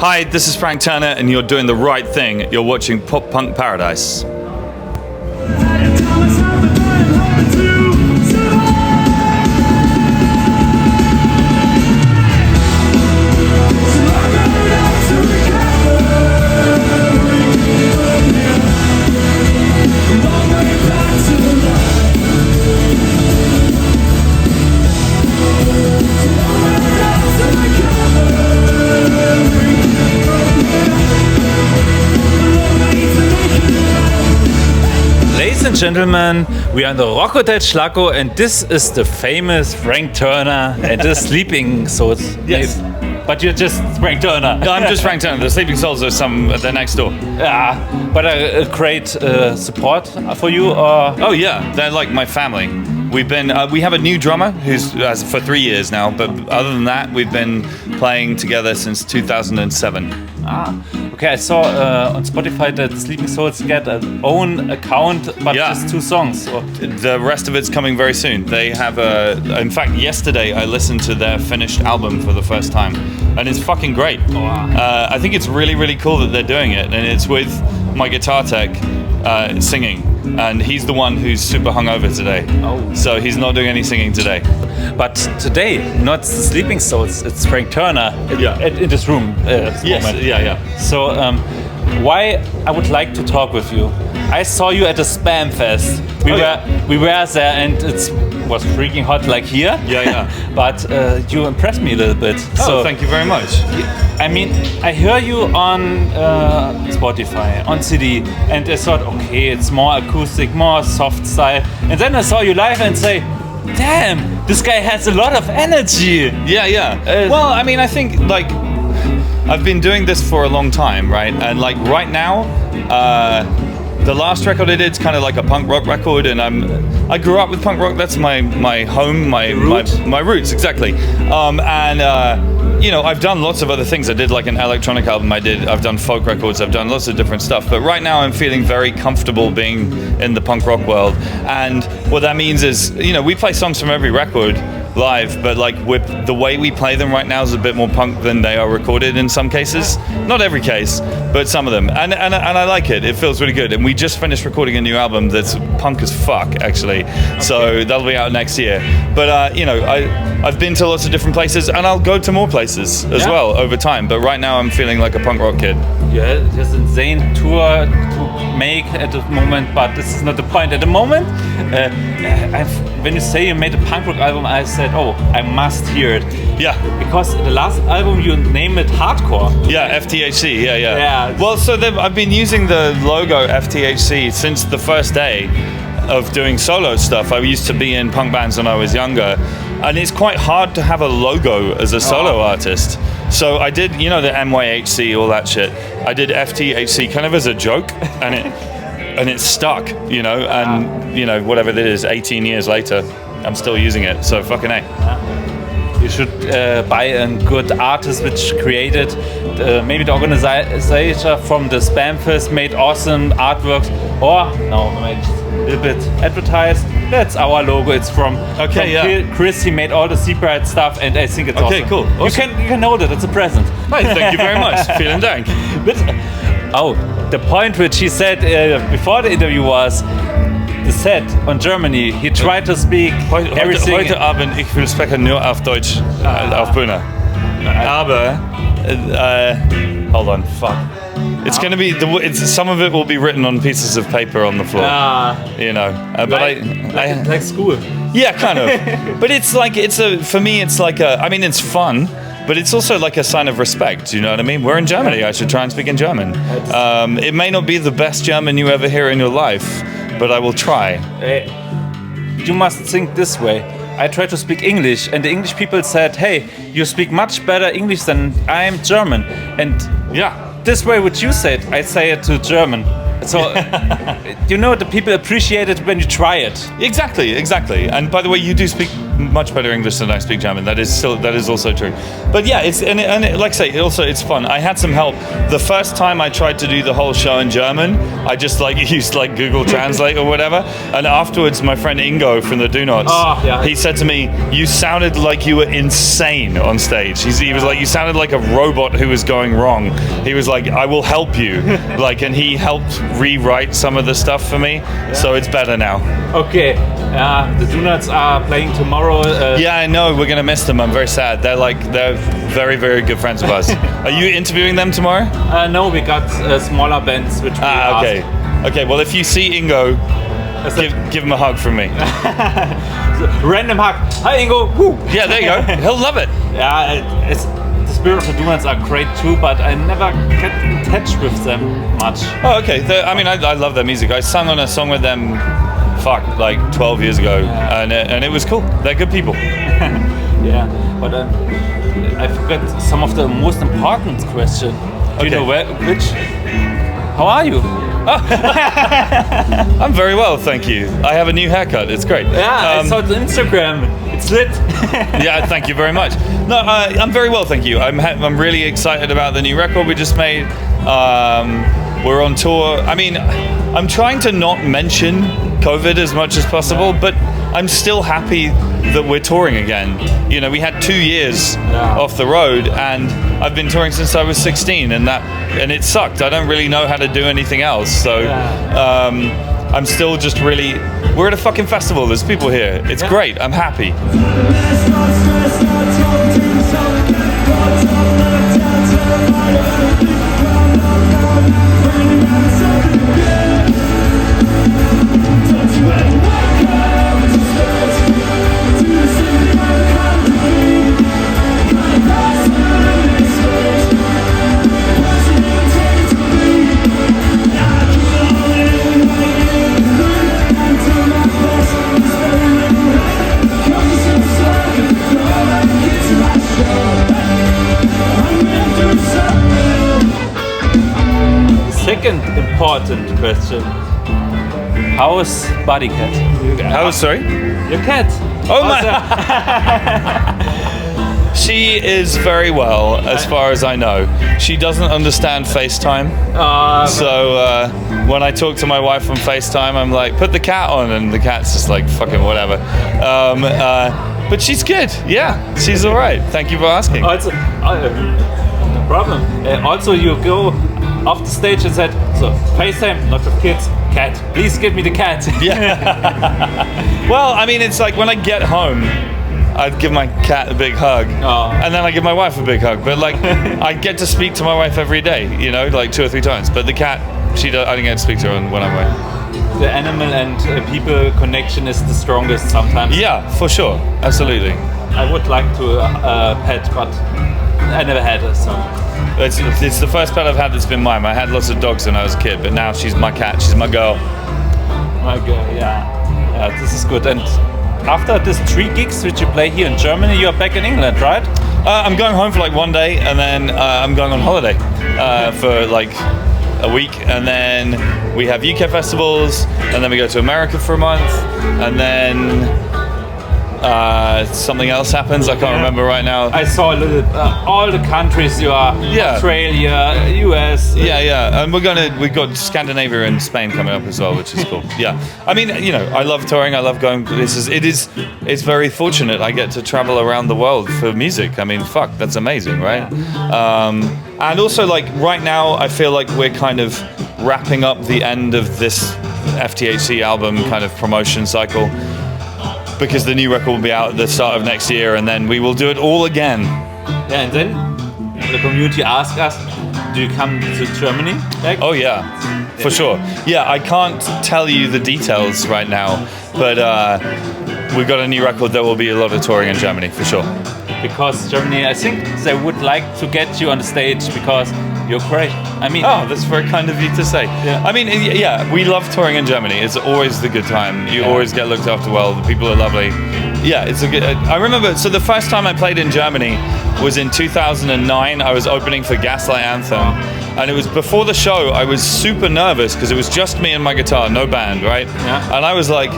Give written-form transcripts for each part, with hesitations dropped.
Hi, this is Frank Turner, and you're doing the right thing. You're watching Pop Punk Paradise. Ladies and gentlemen, we are in the Rocco Del Schlacko, and this is the famous Frank Turner and the Sleeping Souls. Yes. But you're just Frank Turner. No, I'm just Frank Turner. The Sleeping Souls are they're next door. Yeah, but a great support for you. Or Oh yeah, they're like my family. We have a new drummer who's for 3 years now, but other than that, we've been playing together since 2007. Okay, I saw on Spotify that Sleeping Souls get an own account, but just 2 songs. So. The rest of it's coming very soon. They have in fact, yesterday I listened to their finished album for the first time, and it's fucking great. Oh, wow. I think it's really, really cool that they're doing it, and it's with my guitar tech singing, and he's the one who's super hungover today. Oh. So he's not doing any singing today. But today, not the Sleeping Souls, it's Frank Turner in this room. Yes, moment. yeah. So, why I would like to talk with you. I saw you at the Spam Fest. We were there, and it was freaking hot like here. Yeah. But you impressed me a little bit. So thank you very much. I mean, I hear you on Spotify, on CD, and I thought, okay, it's more acoustic, more soft style. And then I saw you live and say, damn, this guy has a lot of energy. Yeah. Well, I mean, I think like I've been doing this for a long time, right? And like right now, the last record I did is kind of like a punk rock record, and I grew up with punk rock. That's my home, my roots, exactly. You know, I've done lots of other things. I did like an electronic album. I've done folk records. I've done lots of different stuff. But right now, I'm feeling very comfortable being in the punk rock world. And what that means is, you know, we play songs from every record live, but like with the way we play them right now is a bit more punk than they are recorded in some cases. Not every case, but some of them. And I like it. It feels really good. And we just finished recording a new album that's punk as fuck, actually. Okay. So that'll be out next year. But you know, I've been to lots of different places, and I'll go to more places as well over time. But right now, I'm feeling like a punk rock kid. Yeah, there's an insane tour to make at the moment, but this is not the point at the moment. When you say you made a punk rock album, I said, oh, I must hear it. Yeah. Because the last album you named it hardcore. Yeah, FTHC, yeah. Well, so I've been using the logo FTHC since the first day of doing solo stuff. I used to be in punk bands when I was younger, and it's quite hard to have a logo as a solo artist. So I did, you know, the MYHC, all that shit. I did FTHC kind of as a joke, and it stuck, you know, and you know, whatever it is, 18 years later, I'm still using it. So fucking A. You should buy a good artist which created maybe the organization from the Spam Fest made awesome artworks, or made a little bit advertised. That's our logo. It's from Chris. He made all the Seabright stuff, and I think it's awesome. Okay, cool. Awesome. You can hold it. It's a present. Hey, thank you very much. Vielen Dank. The point which he said before the interview was the set on Germany. He tried to speak everything. Heute Abend, ich will sprechen nur auf Deutsch auf Bühne. Aber, hold on, fuck. It's going to be some of it will be written on pieces of paper on the floor. You know, but like school. Yeah, kind of. But it's like for me it's like I mean, it's fun. But it's also like a sign of respect, you know what I mean? We're in Germany, I should try and speak in German. It may not be the best German you ever hear in your life, but I will try. You must think this way. I tried to speak English, and the English people said, hey, you speak much better English than I'm German. And this way what you said, I say it to German. So, you know, the people appreciate it when you try it. Exactly. And by the way, you do speak much better English than I speak German. That is also true. But yeah, like I say, it's fun. I had some help. The first time I tried to do the whole show in German, I just used Google Translate or whatever. And afterwards, my friend Ingo from the Do Nots, he said to me, "You sounded like you were insane on stage." He was like, "You sounded like a robot who was going wrong." He was like, "I will help you." And he helped rewrite some of the stuff for me, so it's better now. Okay, the Do Nots are playing tomorrow. Yeah, I know. We're gonna miss them. I'm very sad. They're very, very good friends of ours. Are you interviewing them tomorrow? No, we got smaller bands which we okay. Okay, well, if you see Ingo, give him a hug from me. Random hug. Hi, Ingo. Woo. Yeah, there you go. He'll love it. Yeah, the spirit of the Do Nots are great too, but I never get in touch with them much. Oh, okay. I love their music. I sung on a song with them, 12 years ago, and it was cool. They're good people. Yeah, but I forgot some of the most important question. Do you know which? How are you? I'm very well, thank you. I have a new haircut. It's great. Yeah, I saw it on Instagram. It's lit. Yeah, thank you very much. No, I'm very well, thank you. I'm really excited about the new record we just made. We're on tour. I mean, I'm trying to not mention COVID as much as possible, but I'm still happy that we're touring again. You know, we had 2 years off the road, and I've been touring since I was 16, and it sucked. I don't really know how to do anything else, so I'm still just really. We're at a fucking festival. There's people here. It's great. I'm happy. Second important question. How is Buddy Cat? How, sorry? Your cat. Oh my! She is very well, as far as I know. She doesn't understand FaceTime. So when I talk to my wife on FaceTime, I'm like, put the cat on, and the cat's just like, fucking whatever. But she's good. Yeah, she's all right. Thank you for asking. Also, no problem. Also, you go off the stage and said, so FaceTime, not for kids, cat. Please give me the cat. Yeah. Well, I mean, it's like when I get home, I'd give my cat a big hug, and then I give my wife a big hug. But I get to speak to my wife every day, 2 or 3 times. But the cat, I don't get to speak to her when I'm away. The animal and people connection is the strongest sometimes. Yeah, for sure, absolutely. I would like to pet, but I never had it. So it's the first pet I've had that's been mine. I had lots of dogs when I was a kid, but now she's my cat. She's my girl. My girl, yeah. This is good. And after these 3 gigs which you play here in Germany, you're back in England, right? I'm going home for 1 day, and then I'm going on holiday for a week, and then we have UK festivals, and then we go to America for a month, and then something else happens. I can't remember right now. I saw a little all the countries you are. Yeah. Australia, US. Yeah, and we've got Scandinavia and Spain coming up as well, which is cool. Yeah, I mean, I love touring. I love going places. It's very fortunate I get to travel around the world for music. I mean, fuck, that's amazing, right? Yeah. And also, right now, I feel like we're kind of wrapping up the end of this FTHC album kind of promotion cycle, because the new record will be out at the start of next year, and then we will do it all again. Yeah, and then the community asks us, do you come to Germany back? Oh yeah, for sure. Yeah, I can't tell you the details right now, but we've got a new record. There will be a lot of touring in Germany, for sure. Because Germany, I think they would like to get you on the stage because you're great. I mean, that's very kind of you to say. Yeah. I mean, yeah, we love touring in Germany. It's always the good time. You always get looked after well. The people are lovely. Yeah, it's a good. I remember. So the first time I played in Germany was in 2009. I was opening for Gaslight Anthem, And it was before the show. I was super nervous because it was just me and my guitar, no band, right? Yeah. And I was like,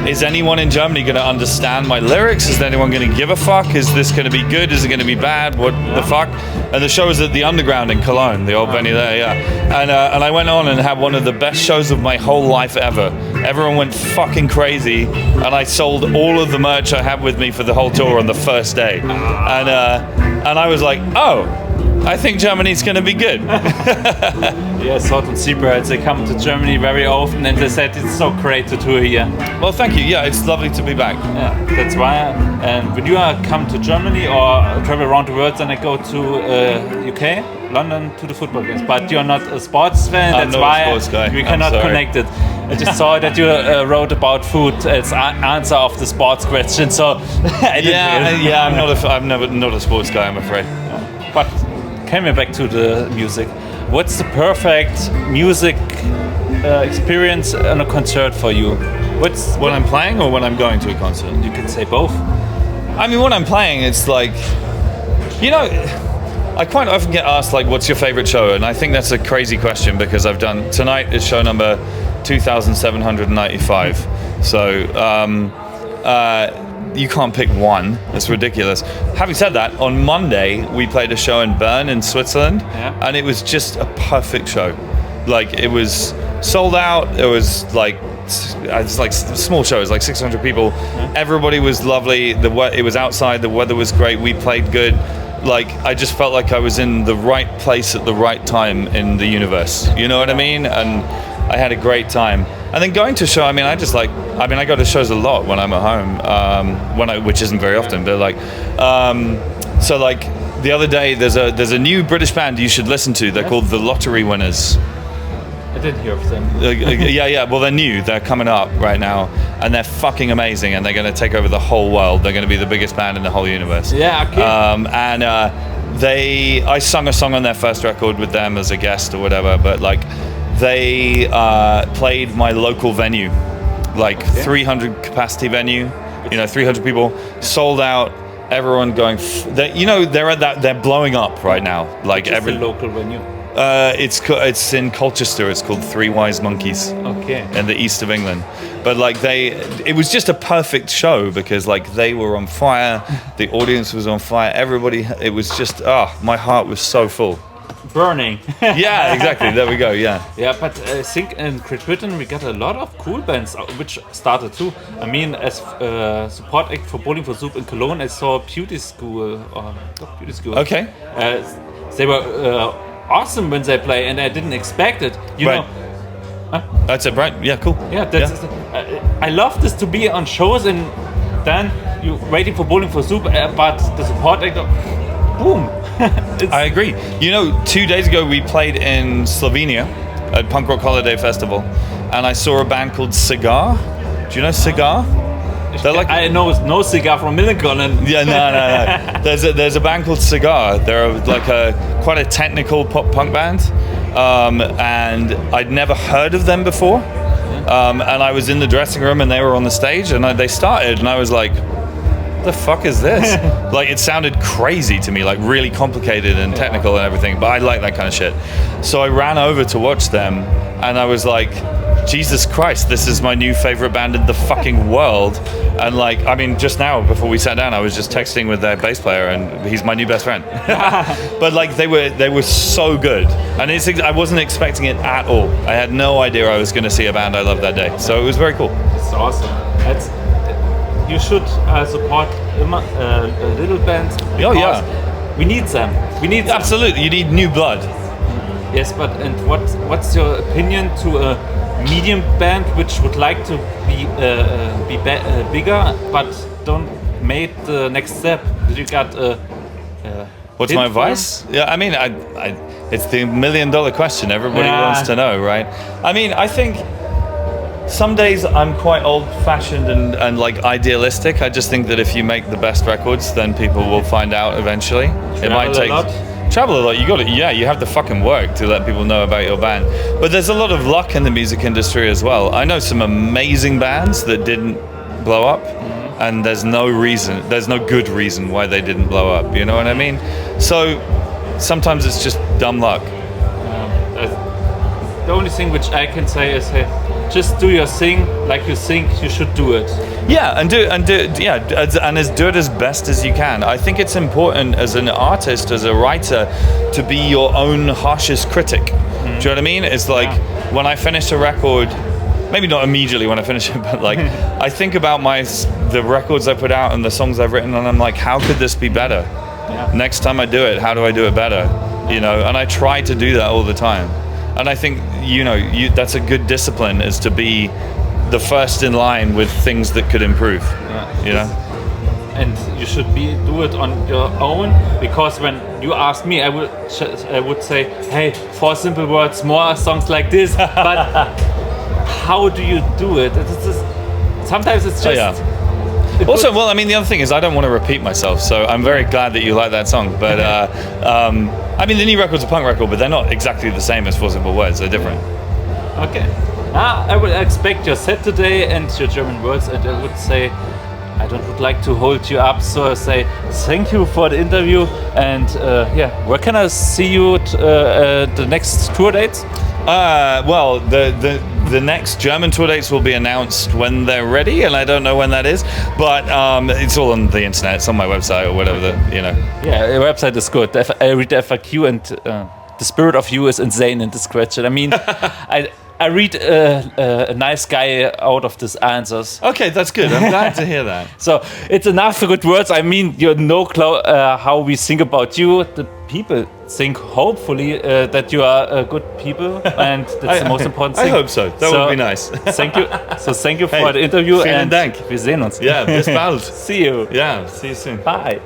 is anyone in Germany going to understand my lyrics? Is anyone going to give a fuck? Is this going to be good? Is it going to be bad? What the fuck? And the show was at the Underground in Cologne, the old venue there, yeah. And I went on and had one of the best shows of my whole life ever. Everyone went fucking crazy, and I sold all of the merch I had with me for the whole tour on the first day. And I was like, oh, I think Germany's going to be good. Yeah, Salt and Seabirds, they come to Germany very often and they said it's so great to tour here. Well, thank you. Yeah, it's lovely to be back. Yeah, that's why. And when you come to Germany or travel around the world, then I go to UK, London, to the football games. But you're not a sports fan, I'm that's not why a sports guy. we cannot connect it. I just saw that you wrote about food as answer of the sports question, so I didn't I'm not a sports guy, I'm afraid. But coming back to the music, what's the perfect music experience on a concert for you? When I'm playing or when I'm going to a concert? You can say both. I mean, when I'm playing, it's like, you know, I quite often get asked, like, what's your favorite show? And I think that's a crazy question because tonight is show number 2,795. So, you can't pick one. That's ridiculous. Having said that, on Monday we played a show in Bern in Switzerland, and it was just a perfect show. Like, it was sold out. It was like small shows, like 600 people. Everybody was lovely. It was outside. The weather was great. We played good. Like, I just felt like I was in the right place at the right time in the universe. You know what I mean? And I had a great time. And then going to a show, I go to shows a lot when I'm at home, which isn't very often, but like, so like the other day, there's a new British band you should listen to. They're called the Lottery Winners. I didn't hear of them. Yeah. Well, they're new. They're coming up right now, and they're fucking amazing. And they're going to take over the whole world. They're going to be the biggest band in the whole universe. Yeah. Okay. I sung a song on their first record with them as a guest or whatever. But like, they played my local venue, like 300 capacity venue. 300 people, sold out. Everyone going. They're blowing up right now. Like every local venue. It's in Colchester. It's called Three Wise Monkeys. Okay. In the east of England. But like it was just a perfect show because like they were on fire, the audience was on fire, everybody. It was just my heart was so full. Burning. Yeah, exactly. There we go. Yeah. Yeah, but I think in Great Britain we got a lot of cool bands which started too. I mean, as support act for Bowling for Soup in Cologne, I saw Beauty School. Okay. They were awesome when they play, and I didn't expect it. You know. That's it, right? Yeah, cool. Yeah, I love this to be on shows and then you waiting for Bowling for Soup, but the support act, boom. I agree. 2 days ago we played in Slovenia at Punk Rock Holiday Festival, and I saw a band called Cigar. Do you know Cigar? I know no Cigar from Millencolin. Yeah, no. There's a band called Cigar. They're like quite a technical pop punk band, and I'd never heard of them before. And I was in the dressing room and they were on the stage, and they started, and I was like, the fuck is this? Like, it sounded crazy to me, like really complicated and technical and everything, but I like that kind of shit. So I ran over to watch them, and I was like, Jesus Christ, this is my new favorite band in the fucking world. And like, I mean, just now before we sat down, I was just texting with their bass player, and he's my new best friend. But like, they were so good, and I wasn't expecting it at all. I had no idea I was going to see a band I loved that day, so it was very cool. It's awesome. You should support little bands. Oh yeah, we need them. Absolutely, you need new blood. Yes, but what's your opinion to a medium band which would like to be bigger but don't make the next step? You got what's my advice? Yeah, I mean, I it's the $1 million question everybody wants to know, right? I mean, I think some days I'm quite old-fashioned and like idealistic. I just think that if you make the best records, then people will find out eventually. It might take travel a lot. You got it. Yeah, you have the fucking work to let people know about your band. But there's a lot of luck in the music industry as well. I know some amazing bands that didn't blow up, and there's no good reason why they didn't blow up. You know what I mean? So sometimes it's just dumb luck. the only thing which I can say is, hey, just do your thing like you think you should do it. Yeah, and do it as best as you can. I think it's important as an artist, as a writer, to be your own harshest critic. Do you know what I mean? It's like when I finish a record, maybe not immediately when I finish it, but like I think about the records I put out and the songs I've written, and I'm like, how could this be better? Yeah. Next time I do it, how do I do it better? You know, and I try to do that all the time. And I think, that's a good discipline, is to be the first in line with things that could improve. Yeah. And you should do it on your own, because when you ask me, I would say, hey, 4 simple words, more songs like this. But how do you do it? Sometimes it's just. Also, well, I mean, the other thing is I don't want to repeat myself, so I'm very glad that you like that song. But I mean, the new record's a punk record, but they're not exactly the same as 4 Simple Words. They're different. Okay. I would expect your set today and your German words, and I would say, I would like to hold you up, so I say thank you for the interview. And where can I see you the next tour dates? Well, the next German tour dates will be announced when they're ready, and I don't know when that is, but it's all on the internet. It's on my website or whatever. Yeah, your website is good. I read the FAQ, and the spirit of you is insane in this question. I mean, I read a nice guy out of these answers. Okay, that's good. I'm glad to hear that. So it's enough for good words. I mean, you know how we think about you. The people think, hopefully, that you are a good people, and that's the most important thing. I hope so. That would be nice. Thank you. So thank you for the interview. Vielen Dank. Wir sehen uns. Ja, bis bald. See you. Yeah, see you soon. Bye.